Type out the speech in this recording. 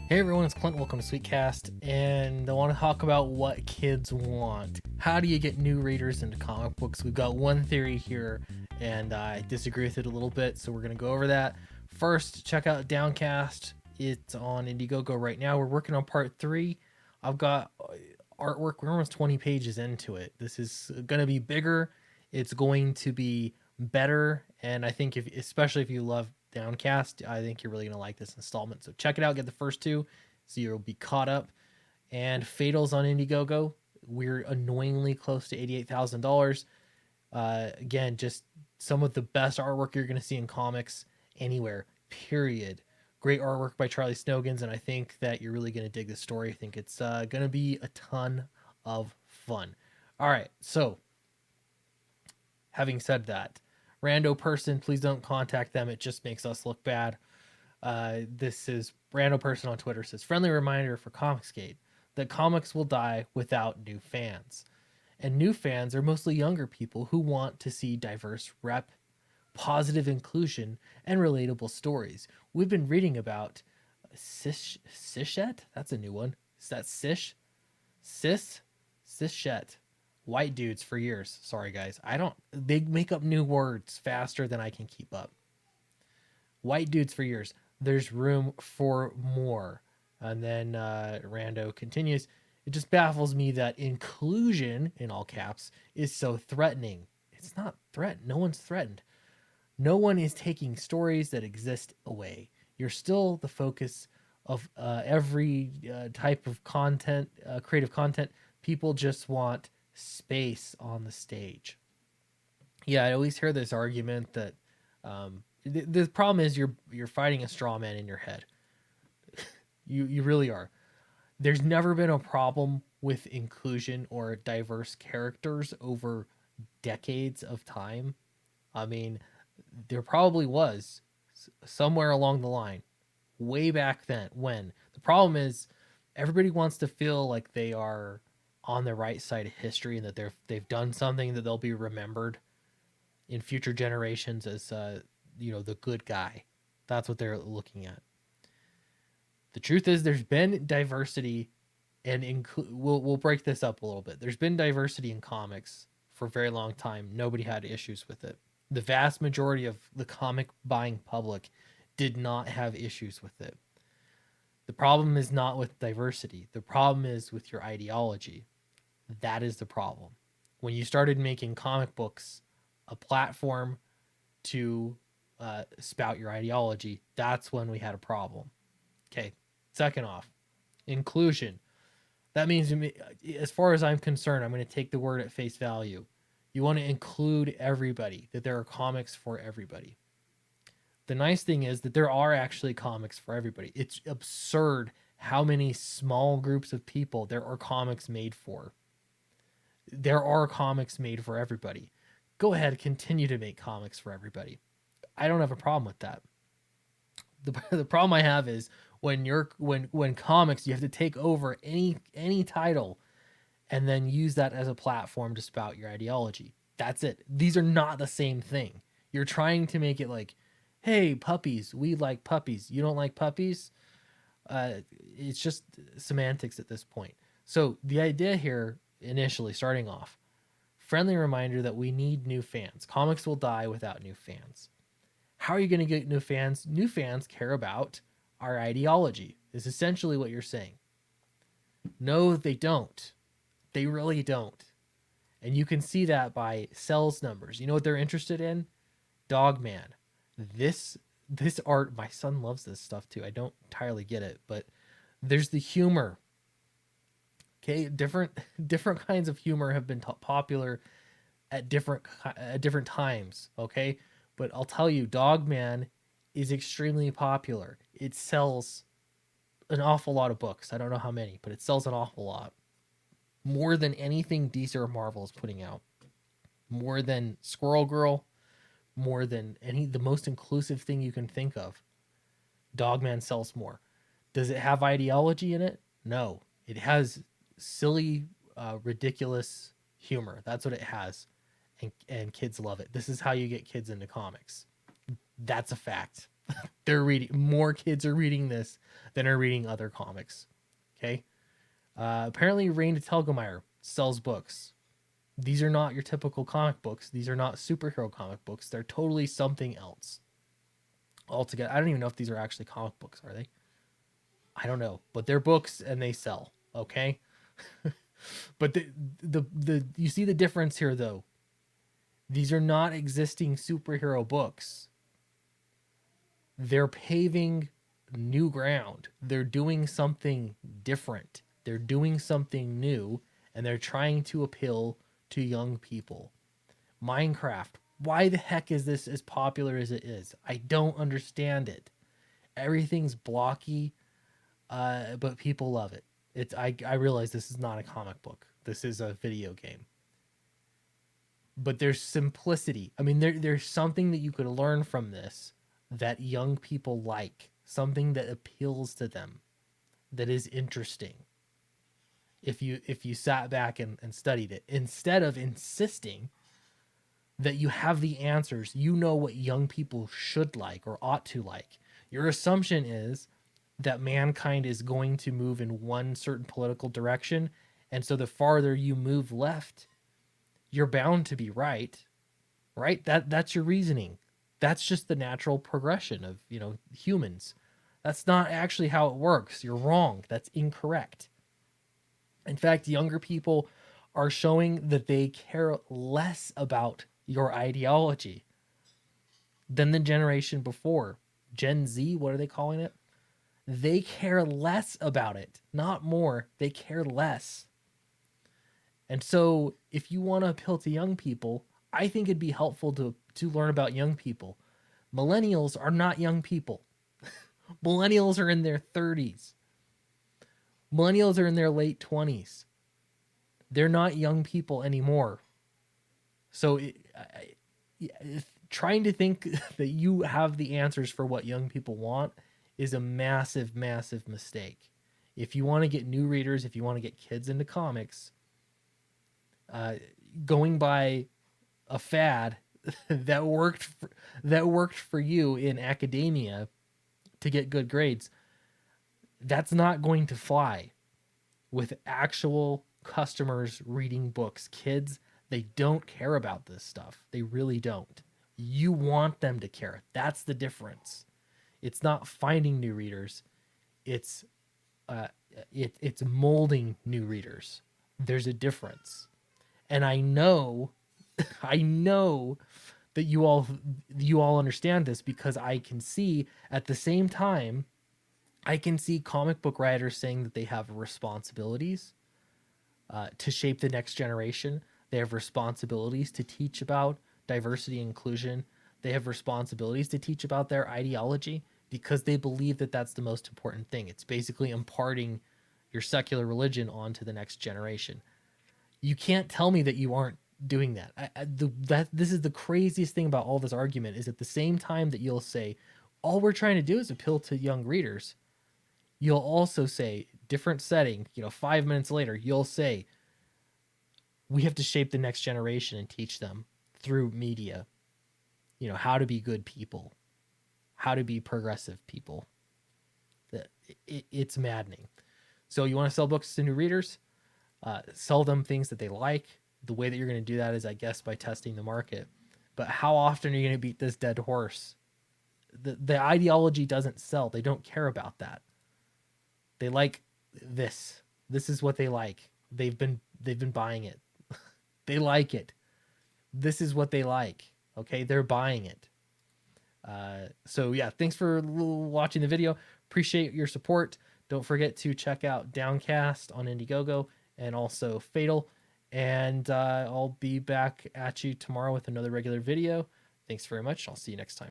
Hey everyone, it's Clint. Welcome to Sweetcast, and I want to talk about what kids want. How do you get new readers into comic books? We've got one theory here, and I disagree with it a little bit, so we're going to go over that. First, check out Downcast. It's on Indiegogo right now. We're working on part 3. I've got artwork. We're almost 20 pages into it. This is going to be bigger. It's going to be better, and I think especially if you love Downcast, I think you're really gonna like this installment. So check it out, get the first 2, so you'll be caught up. And Fatal's on Indiegogo. We're annoyingly close to $88,000. Again, just some of the best artwork you're gonna see in comics anywhere. Period. Great artwork by Charlie Snogans, and I think that you're really gonna dig this story. I think it's gonna be a ton of fun. All right, so having said that, rando person, please don't contact them. It just makes us look bad. This is rando person on Twitter says, friendly reminder for Comicsgate that comics will die without new fans. And new fans are mostly younger people who want to see diverse rep, positive inclusion, and relatable stories. We've been reading about Sishet. That's a new one. Is that Sishet white dudes for years. Sorry guys. They make up new words faster than I can keep up. White dudes for years. There's room for more. And then Rando continues, it just baffles me that inclusion, in all caps, is so threatening. It's not threatened. No one's threatened. No one is taking stories that exist away. You're still the focus of every type of content, creative content. People just want space on the stage. Yeah, I always hear this argument that the problem is you're fighting a straw man in your head. You really are. There's never been a problem with inclusion or diverse characters over decades of time. I mean, there probably was somewhere along the line, way back then. When the problem is, everybody wants to feel like they are on the right side of history and that they've done something that they'll be remembered in future generations as the good guy. That's what they're looking at. The truth is, there's been diversity, and we'll break this up a little bit. There's been diversity in comics for a very long time. Nobody had issues with it. The vast majority of the comic buying public did not have issues with it. The problem is not with diversity. The problem is with your ideology. That is the problem. When you started making comic books a platform to spout your ideology, that's when we had a problem. Okay, second off, inclusion. That means, as far as I'm concerned, I'm going to take the word at face value. You want to include everybody, that there are comics for everybody. The nice thing is that there are actually comics for everybody. It's absurd how many small groups of people there are comics made for. There are comics made for everybody. Go ahead, continue to make comics for everybody. I don't have a problem with that. The problem I have is when comics, you have to take over any title and then use that as a platform to spout your ideology. That's it. These are not the same thing. You're trying to make it like, hey, puppies, we like puppies. You don't like puppies? It's just semantics at this point. So the idea here, initially starting off, friendly reminder that we need new fans. Comics will die without new fans. How are you going to get new fans? New fans care about our ideology, is essentially what you're saying. No, they don't. They really don't. And you can see that by sales numbers. You know what they're interested in? Dogman. This art, my son loves this stuff too. I don't entirely get it, but there's the humor. Okay, different kinds of humor have been popular at different times. Okay, but I'll tell you, Dogman is extremely popular. It sells an awful lot of books. I don't know how many, but it sells an awful lot. More than anything DC or Marvel is putting out. More than Squirrel Girl. More than the most inclusive thing you can think of. Dogman sells more. Does it have ideology in it? No. It has silly, ridiculous humor. That's what it has. And kids love it. This is how you get kids into comics. That's a fact. They're reading, more kids are reading this than are reading other comics. Okay. Apparently, Raina Telgemeier sells books. These are not your typical comic books. These are not superhero comic books. They're totally something else altogether. I don't even know if these are actually comic books. Are they? I don't know, but they're books and they sell. Okay. But the you see the difference here though. These are not existing superhero books. They're paving new ground. They're doing something different. They're doing something new, and they're trying to appeal to young people. Minecraft. Why the heck is this as popular as it is? I don't understand it. Everything's blocky, but people love it. I realize this is not a comic book. This is a video game. But there's simplicity. I mean, there's something that you could learn from this that young people like, something that appeals to them, that is interesting. If you sat back and studied it, instead of insisting that you have the answers, you know what young people should like or ought to like. Your assumption is that mankind is going to move in one certain political direction, and so the farther you move left, you're bound to be right. Right? That's your reasoning. That's just the natural progression of, humans. That's not actually how it works. You're wrong. That's incorrect. In fact, younger people are showing that they care less about your ideology than the generation before. Gen Z, what are they calling it? They care less about it, not more. They care less. And so, if you want to appeal to young people, I think it'd be helpful to learn about young people. Millennials are not young people. Millennials are in their 30s. Millennials are in their late 20s. They're not young people anymore. So trying to think that you have the answers for what young people want is a massive, massive mistake. If you want to get new readers, if you want to get kids into comics, going by a fad that worked for you in academia to get good grades, that's not going to fly with actual customers reading books. Kids, they don't care about this stuff. They really don't. You want them to care. That's the difference. It's not finding new readers. It's it's molding new readers. There's a difference. And I know I know that you all understand this, because I can see at the same time, I can see comic book writers saying that they have responsibilities to shape the next generation. They have responsibilities to teach about diversity and inclusion. They have responsibilities to teach about their ideology, because they believe that that's the most important thing. It's basically imparting your secular religion onto the next generation. You can't tell me that you aren't doing that. This is the craziest thing about all this argument, is at the same time that you'll say all we're trying to do is appeal to young readers, you'll also say, different setting, 5 minutes later, you'll say we have to shape the next generation and teach them through media, how to be good people, how to be progressive people. It's maddening. So you want to sell books to new readers, sell them things that they like. The way that you're going to do that is, I guess, by testing the market. But how often are you going to beat this dead horse? The ideology doesn't sell. They don't care about that. They like this. This is what they like. They've been buying it. They like it. This is what they like. Okay, they're buying it. So yeah, thanks for watching the video. Appreciate your support. Don't forget to check out Downcast on Indiegogo, and also Fatal. And I'll be back at you tomorrow with another regular video. Thanks very much. I'll see you next time.